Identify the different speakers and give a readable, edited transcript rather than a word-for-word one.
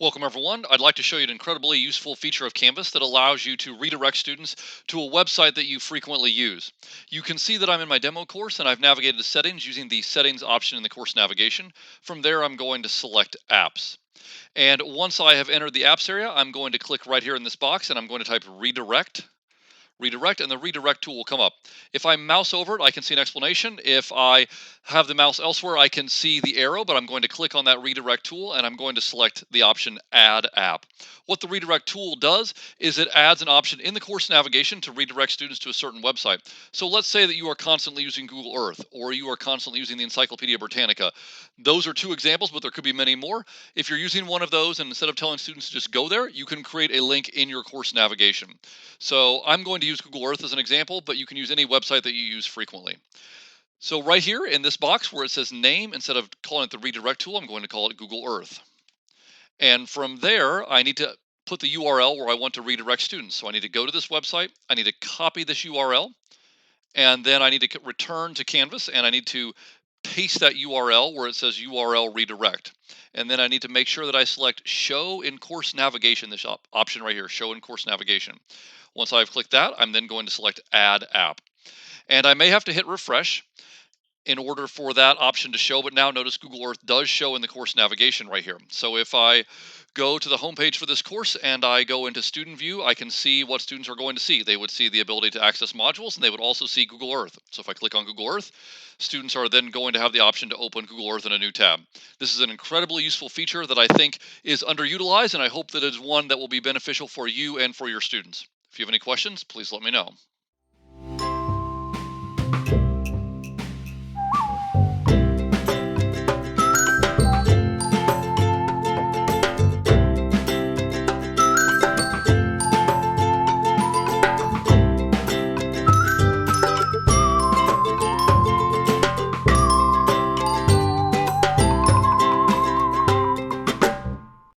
Speaker 1: Welcome everyone. I'd like to show you an incredibly useful feature of Canvas that allows you to redirect students to a website that you frequently use. You can see that I'm in my demo course and I've navigated the settings using the settings option in the course navigation. From there, I'm going to select apps. And once I have entered the apps area, I'm going to click right here in this box and I'm going to type redirect, and the redirect tool will come up. If I mouse over it, I can see an explanation. If I have the mouse elsewhere, I can see the arrow, but I'm going to click on that redirect tool and I'm going to select the option add app. What the redirect tool does is it adds an option in the course navigation to redirect students to a certain website. So let's say that you are constantly using Google Earth or you are constantly using the Encyclopedia Britannica. Those are two examples, but there could be many more. If you're using one of those and instead of telling students to just go there, you can create a link in your course navigation. So I'm going to use Google Earth as an example, but you can use any website that you use frequently. So right here in this box where it says name, instead of calling it the redirect tool, I'm going to call it Google Earth. And from there, I need to put the URL where I want to redirect students. So I need to go to this website. I need to copy this URL, and then I need to return to Canvas, and I need to paste that URL where it says URL redirect. And then I need to make sure that I select show in course navigation, this option right here, show in course navigation. Once I've clicked that, I'm then going to select add app. And I may have to hit refresh in order for that option to show, but now notice Google Earth does show in the course navigation right here. So if I go to the homepage for this course and I go into student view, I can see what students are going to see. They would see the ability to access modules and they would also see Google Earth. So if I click on Google Earth, students are then going to have the option to open Google Earth in a new tab. This is an incredibly useful feature that I think is underutilized, and I hope that it is one that will be beneficial for you and for your students. If you have any questions, please let me know.